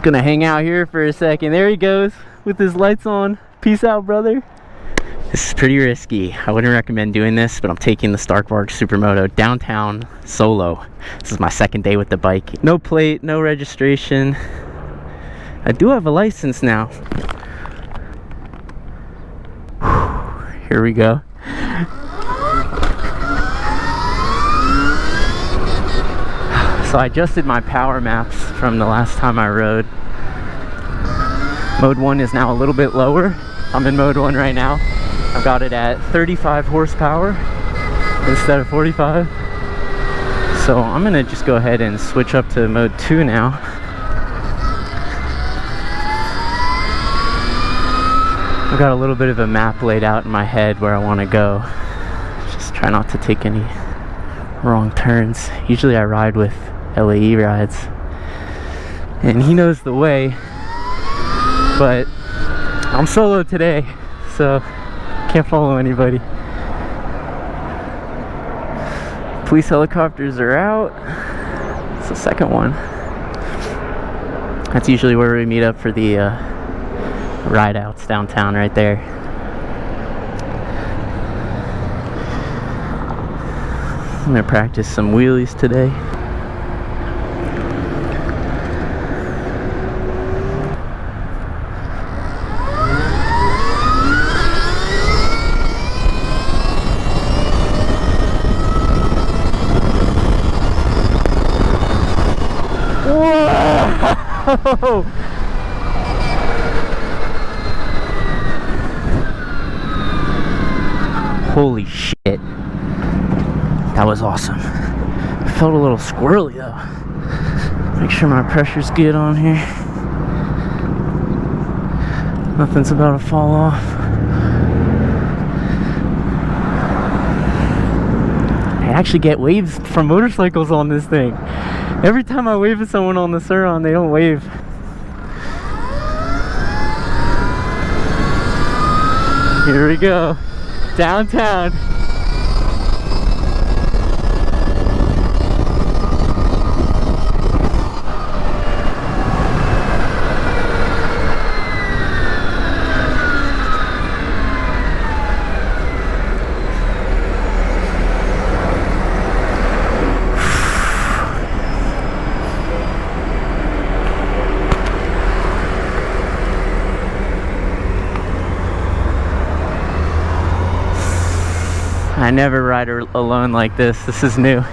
gonna hang out here for a second. There he goes with his lights on. Peace out, brother. This is pretty risky. I wouldn't recommend doing this, but I'm taking the Starkvark Supermoto downtown solo. This is my second day with the bike. No plate, no registration. I do have a license now. Whew, here we go. So I adjusted my power maps from the last time I rode. Mode 1 is now a little bit lower. I'm in mode 1 right now. I've got it at 35 horsepower instead of 45. So I'm gonna just go ahead and switch up to mode 2 now. I've got a little bit of a map laid out in my head where I want to go. Just try not to take any wrong turns. Usually I ride with LAE rides and he knows the way, but I'm solo today, so can't follow anybody. Police helicopters are out. It's the second one. That's usually where we meet up for the ride outs downtown, right there. I'm gonna practice some wheelies today. Whoa! Holy shit. That was awesome. I felt a little squirrely though. Make sure my pressure's good on here. Nothing's about to fall off. I actually get waves from motorcycles on this thing. Every time I wave at someone on the Sur Ronster, they don't wave. Here we go. Downtown. I never ride alone like this. This is new.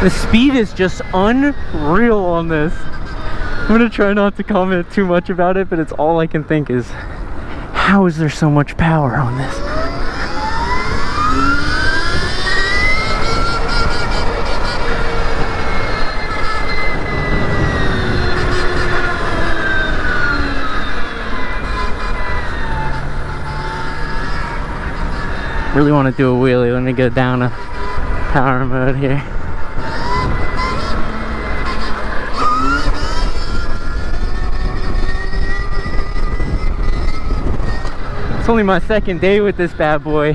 The speed is just unreal on this. I'm gonna try not to comment too much about it, but it's all I can think is, how is there so much power on this? Really want to do a wheelie. Let me go down a power mode here. It's only my second day with this bad boy,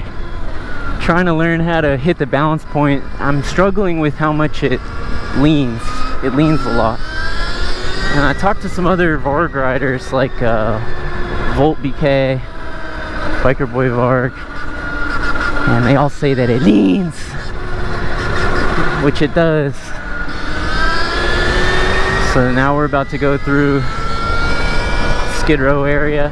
trying to learn how to hit the balance point. I'm struggling with how much it leans. It leans a lot. And I talked to some other Varg riders like Volt BK, Biker Boy Varg, And they all say that it leans, which it does. So now we're about to go through Skid Row area.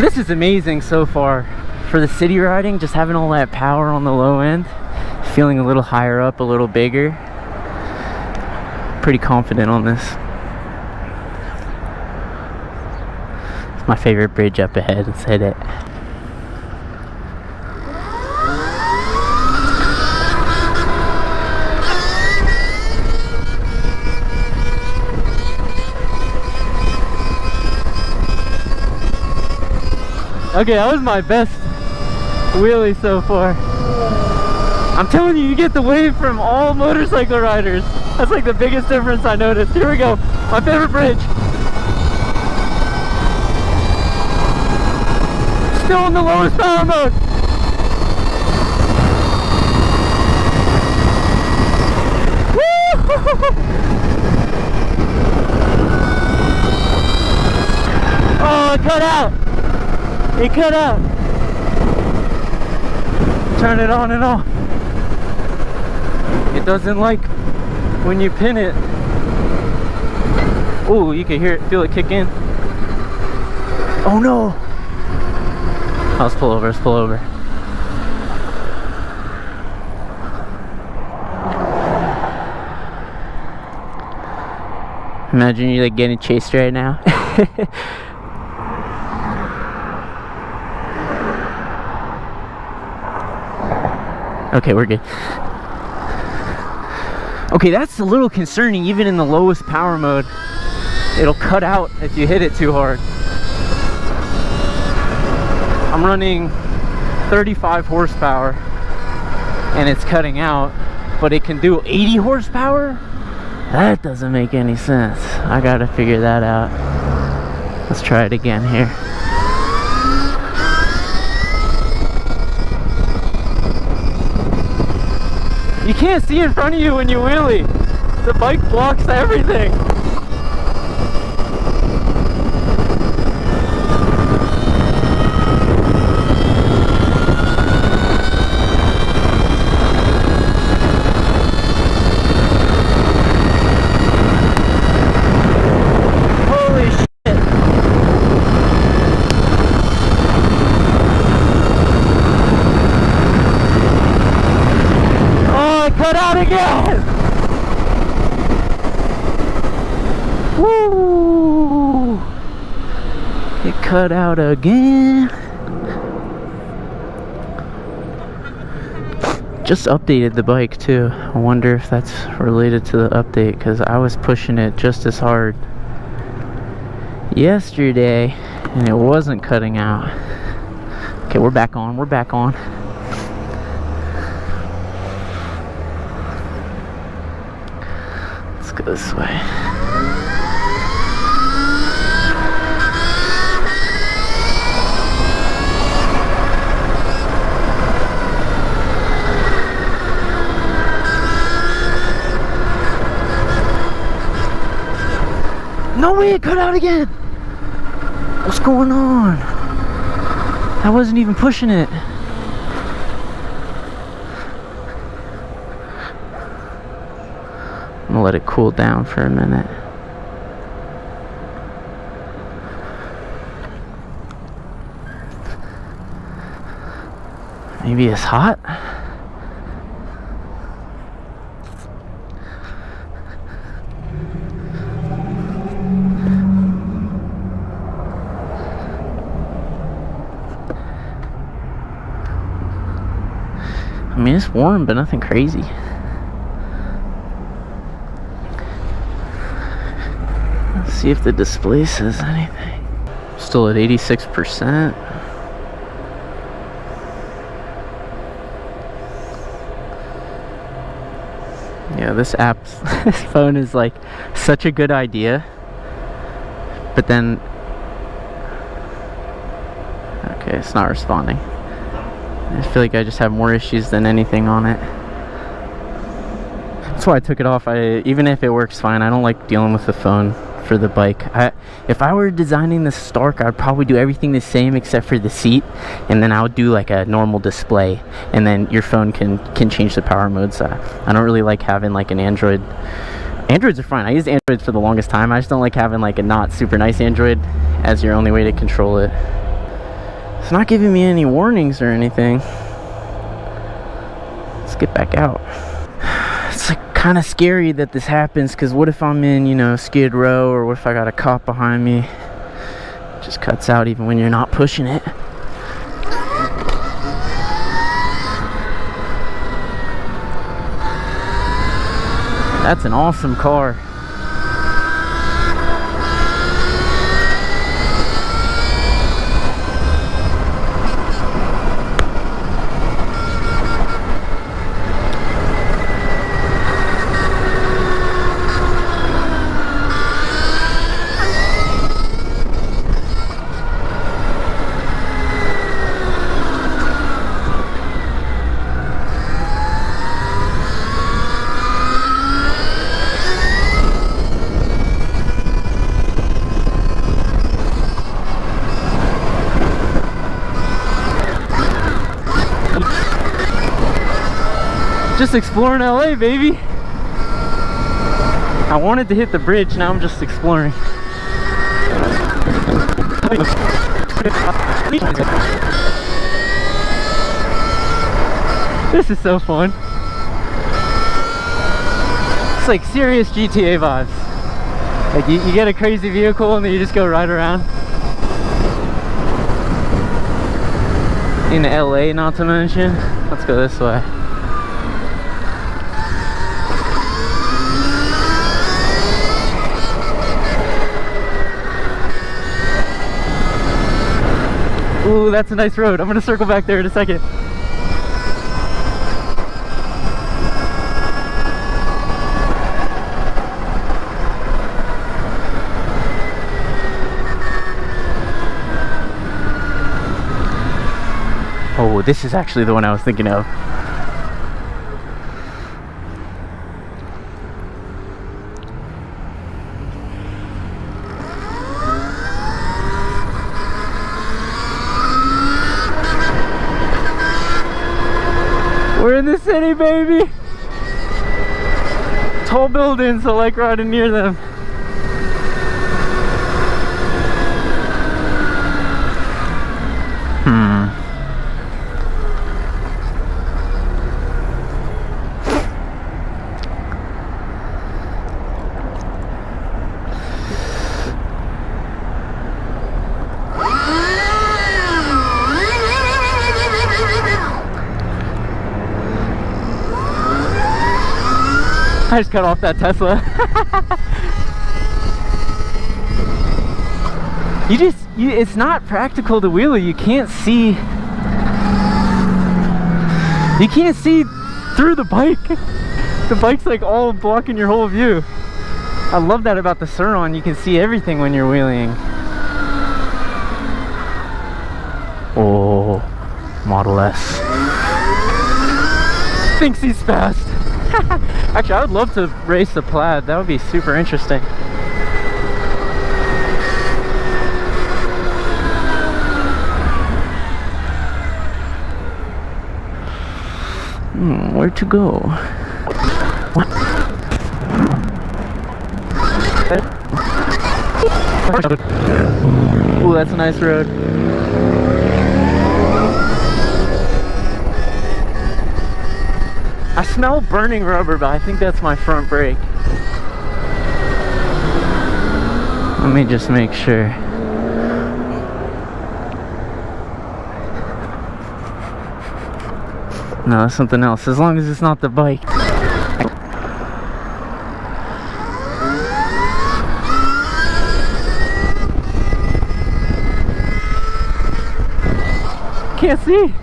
This is amazing so far for the city riding, just having all that power on the low end, feeling a little higher up, a little bigger. Pretty confident on this. It's my favorite bridge up ahead. Let's hit it. Okay, that was my best wheelie so far. I'm telling you, you get the wave from all motorcycle riders. That's like the biggest difference I noticed. Here we go, my favorite bridge. Still in the lowest power mode. Woo! Oh, it cut out. It cut out. Turn it on and off. It doesn't like when you pin it. Oh, you can hear it, feel it kick in. Oh no. Let's pull over, let's pull over. Imagine you're like getting chased right now. Okay, we're good. Okay, that's a little concerning. Even in the lowest power mode, it'll cut out if you hit it too hard. I'm running 35 horsepower and it's cutting out, but it can do 80 horsepower? That doesn't make any sense. I gotta figure that out. Let's try it again here. You can't see in front of you when you wheelie. The bike blocks everything. Holy shit. Cut out again! Woo! It cut out again. Just updated the bike too. I wonder if that's related to the update, because I was pushing it just as hard yesterday and it wasn't cutting out. Okay, we're back on, we're back on. Let's go this way. No way, it cut out again! What's going on? I wasn't even pushing it. I'm gonna let it cool down for a minute. Maybe it's hot. I mean, it's warm, but nothing crazy. Let's see if the display says anything. Still at 86%. Yeah, this phone is like such a good idea. But then, okay, it's not responding. I feel like I just have more issues than anything on it. That's why I took it off. Even if it works fine, I don't like dealing with the phone for the bike. If I were designing the Stark, I'd probably do everything the same except for the seat, and then I would do like a normal display, and then your phone can change the power modes. I don't really like having like an Android. Androids are fine. I used Androids for the longest time. I just don't like having like a not super nice Android as your only way to control it. It's not giving me any warnings or anything. Let's get back out. It's like kind of scary that this happens, because what if I'm in, you know, Skid Row, or what if I got a cop behind me? It just cuts out even when you're not pushing it. That's an awesome car. Just exploring LA, baby. I wanted to hit the bridge, now I'm just exploring. This is so fun. It's like serious GTA vibes. Like you get a crazy vehicle and then you just go right around. In LA, not to mention. Let's go this way. Ooh, that's a nice road. I'm gonna circle back there in a second. Oh, this is actually the one I was thinking of. We're in the city, baby. Tall buildings, I like riding near them. I just cut off that Tesla. It's not practical to wheelie. You can't see through the bike. The bike's like all blocking your whole view. I love that about the Sur Ronster. You can see everything when you're wheeling. Oh, Model S. Thinks he's fast. Actually, I would love to race a Plaid. That would be super interesting. Where to go? What? Ooh, that's a nice road. I smell burning rubber, but I think that's my front brake. Let me just make sure. No, it's something else, as long as it's not the bike. Can't see.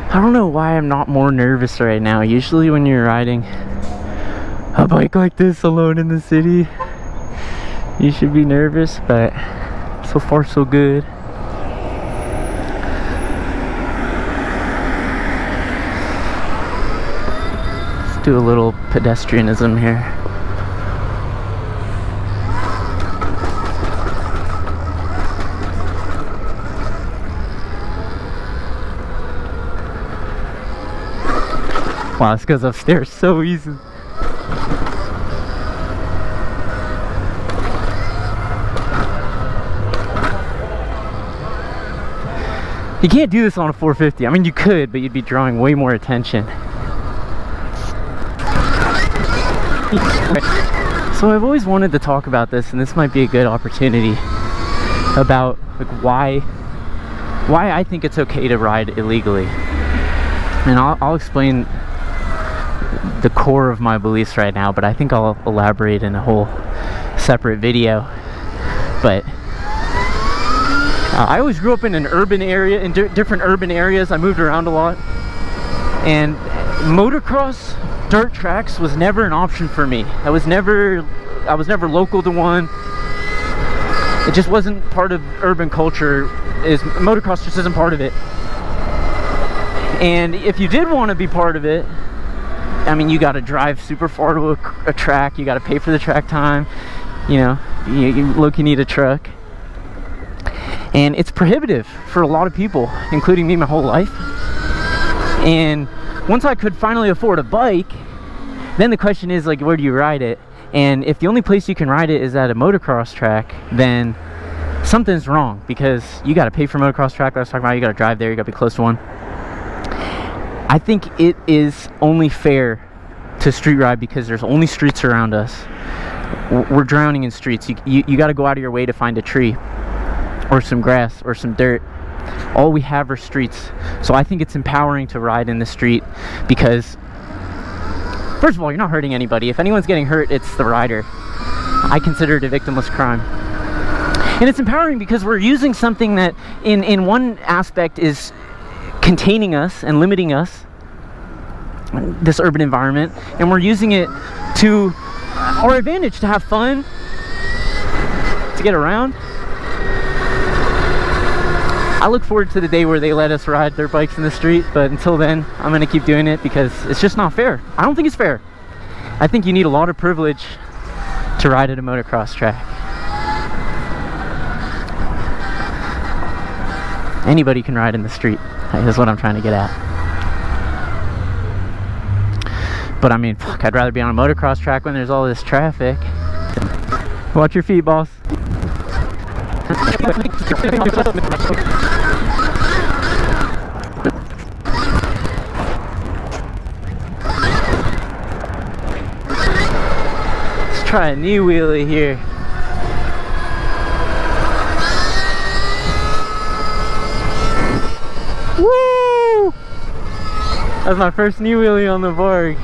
I don't know why I'm not more nervous right now. Usually when you're riding a bike like this alone in the city, you should be nervous, but so far so good. Let's do a little pedestrianism here. Wow, this goes upstairs so easy. You can't do this on a 450. I mean, you could, but you'd be drawing way more attention. So I've always wanted to talk about this, and this might be a good opportunity, about like why I think it's okay to ride illegally. And I'll explain the core of my beliefs right now, but I think I'll elaborate in a whole separate video. But I always grew up in an urban area, in different urban areas. I moved around a lot, and motocross dirt tracks was never an option for me. I was never local to one. It just wasn't part of urban culture. Motocross just isn't part of it. And if you did want to be part of it, I mean, you got to drive super far to a track. You got to pay for the track time. You know, you look, you need a truck. And it's prohibitive for a lot of people, including me my whole life. And once I could finally afford a bike, then the question is, like, where do you ride it? And if the only place you can ride it is at a motocross track, then something's wrong, because you got to pay for a motocross track. I was talking about, you got to drive there, you got to be close to one. I think it is only fair to street ride because there's only streets around us. We're drowning in streets. You got to go out of your way to find a tree or some grass or some dirt. All we have are streets. So I think it's empowering to ride in the street, because first of all, you're not hurting anybody. If anyone's getting hurt, it's the rider. I consider it a victimless crime. And it's empowering because we're using something that in one aspect is containing us and limiting us, this urban environment, and we're using it to our advantage, to have fun, to get around. I look forward to the day where they let us ride their bikes in the street, but until then, I'm gonna keep doing it because it's just not fair. I don't think it's fair. I think you need a lot of privilege to ride at a motocross track. Anybody can ride in the street. That's what I'm trying to get at. But I mean, fuck, I'd rather be on a motocross track when there's all this traffic. Watch your feet, boss. Let's try a knee wheelie here. Woo! That's my first knee wheelie on the board.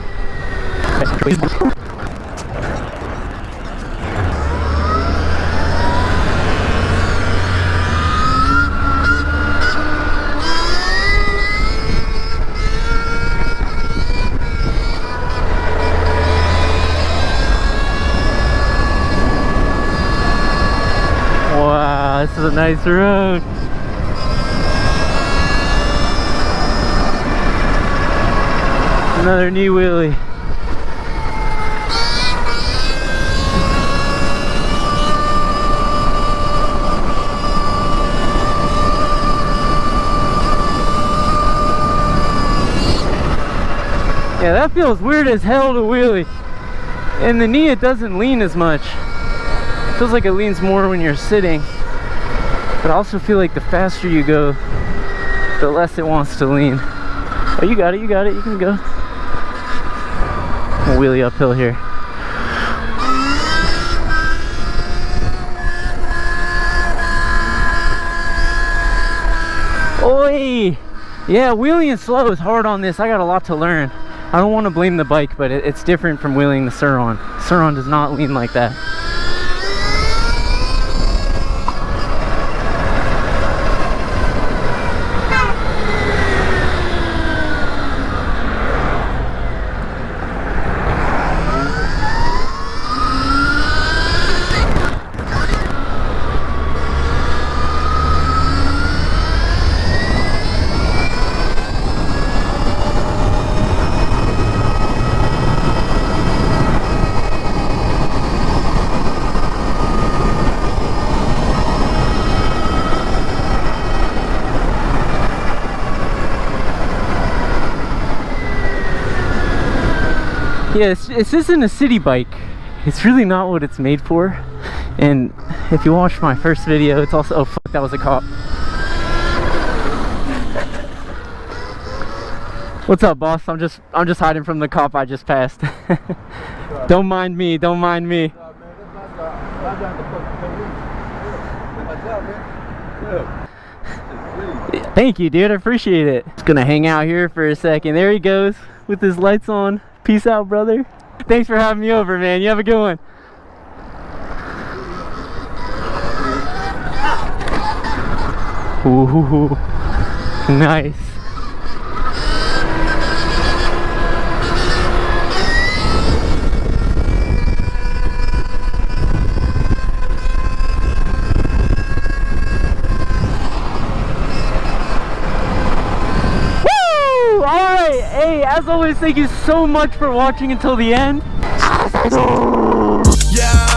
Wow, this is a nice road. Another knee wheelie. Yeah, that feels weird as hell to wheelie. In the knee, it doesn't lean as much. It feels like it leans more when you're sitting. But I also feel like the faster you go, the less it wants to lean. Oh, you got it, you got it, you can go. I'll wheelie uphill here. Oi! Yeah, wheeling slow is hard on this. I got a lot to learn. I don't want to blame the bike, but it's different from wheeling the Sur Ron. Sur Ron does not lean like that. Yeah, this isn't a city bike. It's really not what it's made for. And if you watched my first video, it's also, oh fuck, that was a cop. What's up, boss? I'm just hiding from the cop I just passed. Don't mind me, don't mind me. Thank you, dude, I appreciate it. Just gonna hang out here for a second. There he goes with his lights on. Peace out, brother. Thanks for having me over, man. You have a good one. Ooh, nice. Hey, as always, thank you so much for watching until the end. Yeah.